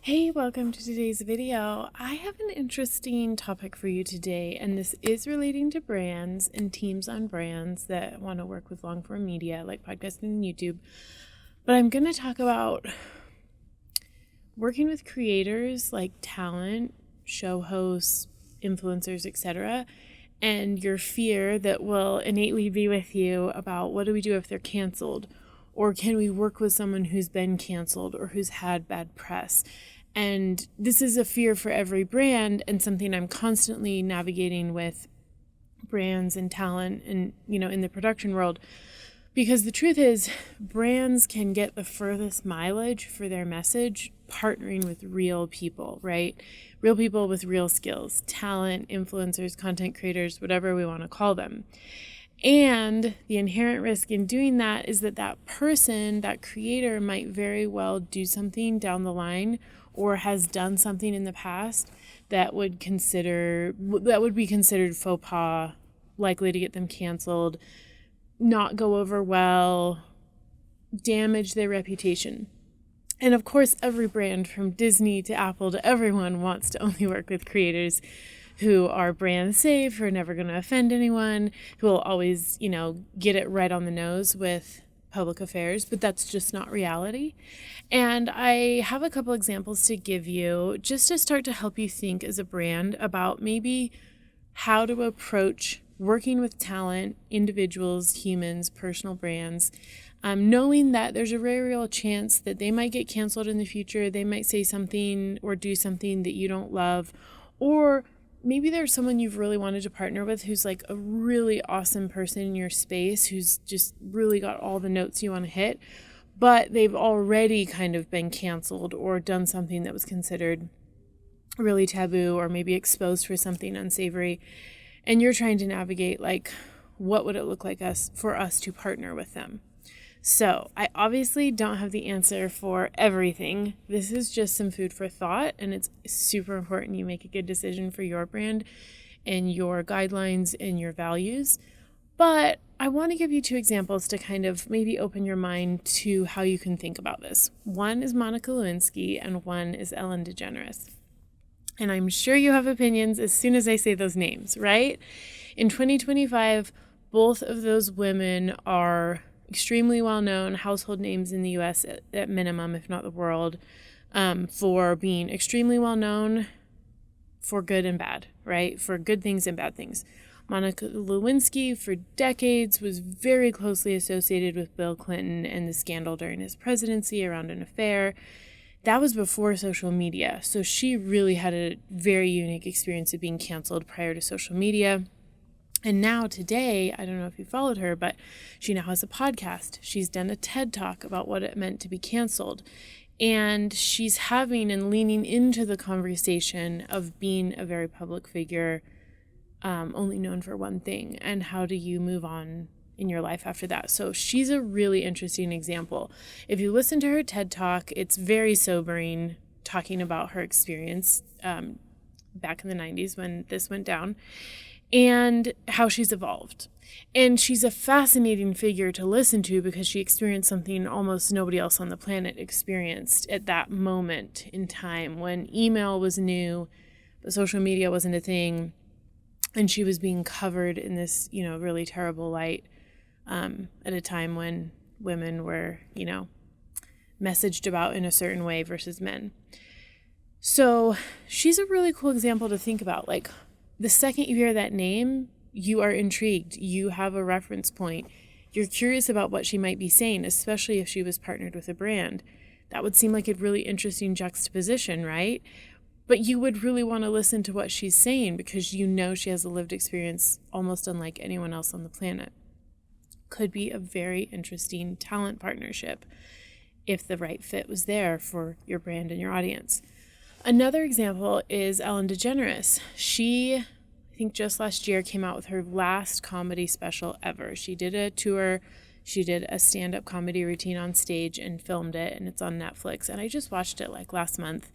Hey, welcome to today's video. I have an interesting topic for you today, and this is relating to brands and teams on brands that want to work with long form media like podcasting and YouTube. But I'm going to talk about working with creators like talent, show hosts, influencers, etc., and your fear that will innately be with you about what do we do if they're canceled, or can we work with someone who's been canceled or who's had bad press. And this is a fear for every brand and something I'm constantly navigating with brands and talent and, in the production world. Because the truth is, brands can get the furthest mileage for their message partnering with real people, right? Real people with real skills, talent, influencers, content creators, whatever we want to call them. And the inherent risk in doing that is that person, that creator, might very well do something down the line or has done something in the past that would be considered faux pas, likely to get them canceled, not go over well, damage their reputation. And of course, every brand from Disney to Apple to everyone wants to only work with creators who are brand safe, who are never going to offend anyone, who will always, get it right on the nose with public affairs, but that's just not reality. And I have a couple examples to give you just to start to help you think as a brand about maybe how to approach working with talent, individuals, humans, personal brands, knowing that there's a very real chance that they might get canceled in the future. They might say something or do something that you don't love, or maybe there's someone you've really wanted to partner with who's like a really awesome person in your space who's just really got all the notes you want to hit, but they've already kind of been canceled or done something that was considered really taboo or maybe exposed for something unsavory. And you're trying to navigate, like, what would it look like for us to partner with them? So I obviously don't have the answer for everything. This is just some food for thought, and it's super important you make a good decision for your brand and your guidelines and your values. But I want to give you two examples to kind of maybe open your mind to how you can think about this. One is Monica Lewinsky and one is Ellen DeGeneres. And I'm sure you have opinions as soon as I say those names, right? In 2025, both of those women are extremely well-known household names in the U.S. at minimum, if not the world, for being extremely well-known for good and bad, right? For good things and bad things. Monica Lewinsky, for decades, was very closely associated with Bill Clinton and the scandal during his presidency around an affair. That was before social media, so she really had a very unique experience of being canceled prior to social media. And now today, I don't know if you followed her, but she now has a podcast. She's done a TED Talk about what it meant to be canceled. And she's having and leaning into the conversation of being a very public figure, only known for one thing. And how do you move on in your life after that? So she's a really interesting example. If you listen to her TED Talk, it's very sobering, talking about her experience back in the 90s when this went down, and how she's evolved. And she's a fascinating figure to listen to because she experienced something almost nobody else on the planet experienced at that moment in time when email was new, but social media wasn't a thing, and she was being covered in this, really terrible light at a time when women were, messaged about in a certain way versus men. So she's a really cool example to think about. Like, the second you hear that name, you are intrigued. You have a reference point. You're curious about what she might be saying, especially if she was partnered with a brand. That would seem like a really interesting juxtaposition, right? But you would really want to listen to what she's saying because she has a lived experience almost unlike anyone else on the planet. Could be a very interesting talent partnership if the right fit was there for your brand and your audience. Another example is Ellen DeGeneres. She, I think just last year, came out with her last comedy special ever. She did a tour. She did a stand-up comedy routine on stage and filmed it, and it's on Netflix. And I just watched it like last month.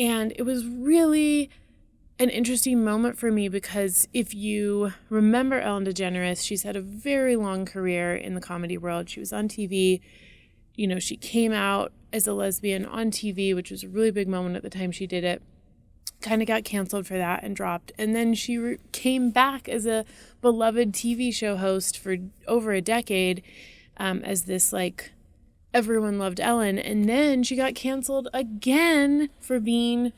And it was really an interesting moment for me because if you remember Ellen DeGeneres, she's had a very long career in the comedy world. She was on TV. She came out as a lesbian on TV, which was a really big moment at the time she did it. Kind of got canceled for that and dropped. And then she came back as a beloved TV show host for over a decade, as this like everyone loved Ellen. And then she got canceled again for being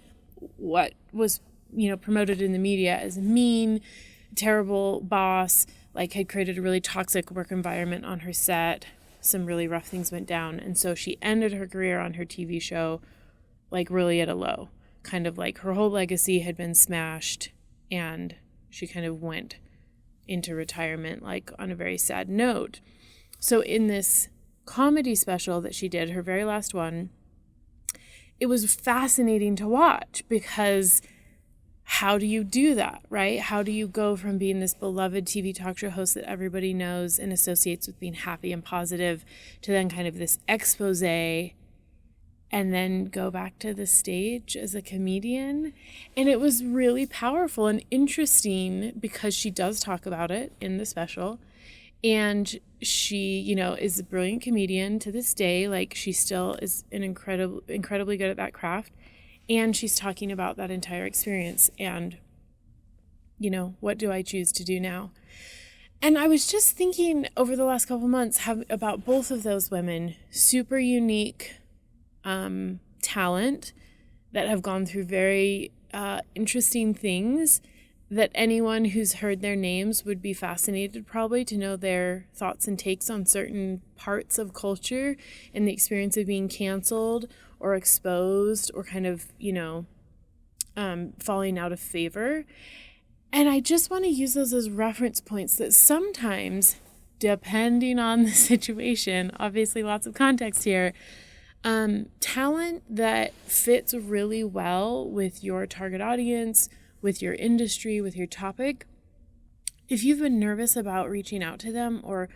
what was, promoted in the media as mean, terrible boss, like had created a really toxic work environment on her set. Some really rough things went down. And so she ended her career on her TV show, like really at a low. Kind of like her whole legacy had been smashed, and she kind of went into retirement like on a very sad note. So in this comedy special that she did, her very last one, it was fascinating to watch, because how do you do that, right? How do you go from being this beloved TV talk show host that everybody knows and associates with being happy and positive to then kind of this expose and then go back to the stage as a comedian? And it was really powerful and interesting, because she does talk about it in the special. And she, is a brilliant comedian to this day. Like, she still is an incredibly good at that craft. And she's talking about that entire experience and, what do I choose to do now? And I was just thinking over the last couple months about both of those women, super unique talent that have gone through very interesting things, that anyone who's heard their names would be fascinated probably to know their thoughts and takes on certain parts of culture and the experience of being canceled or exposed or kind of, falling out of favor. And I just want to use those as reference points that sometimes, depending on the situation, obviously lots of context here, talent that fits really well with your target audience, with your industry, with your topic, if you've been nervous about reaching out to them or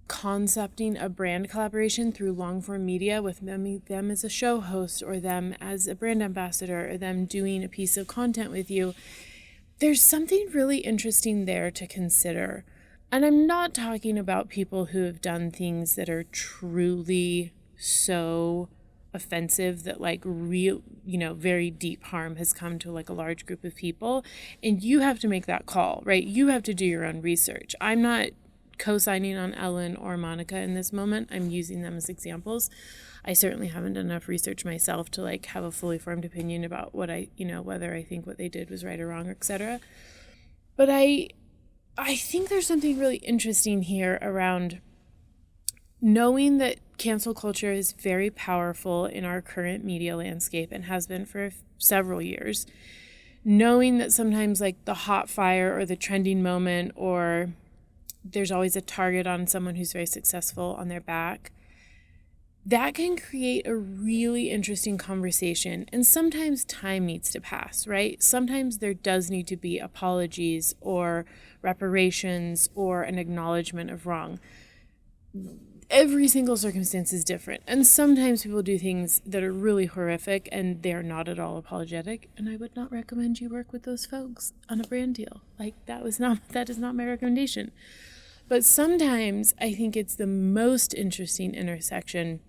concepting a brand collaboration through long form media with them as a show host or them as a brand ambassador or them doing a piece of content with you, there's something really interesting there to consider. And I'm not talking about people who have done things that are truly so offensive that like real, very deep harm has come to like a large group of people. And you have to make that call, right? You have to do your own research. I'm not co-signing on Ellen or Monica in this moment. I'm using them as examples. I certainly haven't done enough research myself to like have a fully formed opinion about what whether I think what they did was right or wrong, etc. But I think there's something really interesting here around knowing that cancel culture is very powerful in our current media landscape and has been for several years. Knowing that sometimes like the hot fire or the trending moment, or there's always a target on someone who's very successful on their back, that can create a really interesting conversation. And sometimes time needs to pass, right? Sometimes there does need to be apologies or reparations or an acknowledgement of wrong. Every single circumstance is different. And sometimes people do things that are really horrific and they're not at all apologetic. And I would not recommend you work with those folks on a brand deal. Like that is not my recommendation. But sometimes I think it's the most interesting intersection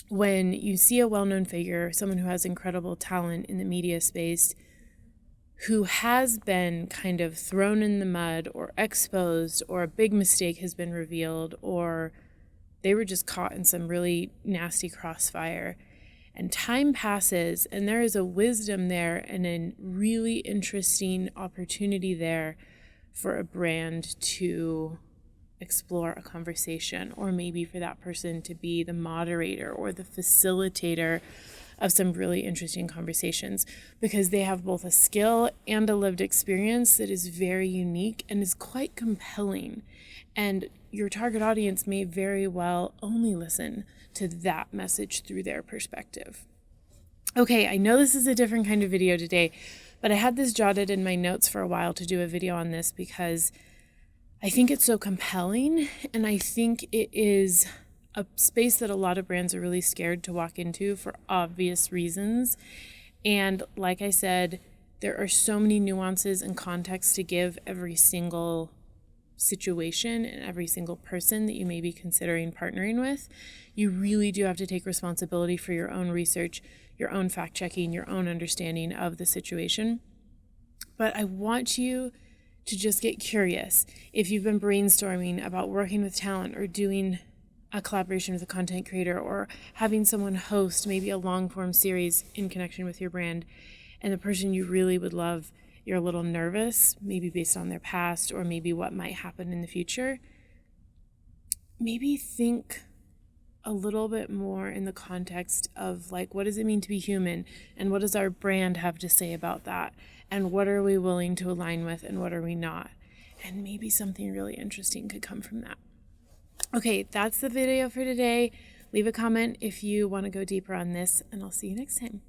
when you see a well-known figure, someone who has incredible talent in the media space, who has been kind of thrown in the mud or exposed, or a big mistake has been revealed, or they were just caught in some really nasty crossfire. And time passes, and there is a wisdom there and a really interesting opportunity there for a brand to explore a conversation, or maybe for that person to be the moderator or the facilitator of some really interesting conversations, because they have both a skill and a lived experience that is very unique and is quite compelling. And your target audience may very well only listen to that message through their perspective. Okay, I know this is a different kind of video today, but I had this jotted in my notes for a while to do a video on this because I think it's so compelling, and I think it is a space that a lot of brands are really scared to walk into for obvious reasons. And like I said, there are so many nuances and contexts to give every single situation and every single person that you may be considering partnering with. You really do have to take responsibility for your own research, your own fact checking, your own understanding of the situation. But I want you to just get curious. If you've been brainstorming about working with talent or doing a collaboration with a content creator or having someone host maybe a long form series in connection with your brand, and the person you really would love, you're a little nervous, maybe based on their past or maybe what might happen in the future, maybe think a little bit more in the context of like, what does it mean to be human? And what does our brand have to say about that? And what are we willing to align with and what are we not? And maybe something really interesting could come from that. Okay, that's the video for today. Leave a comment if you want to go deeper on this, and I'll see you next time.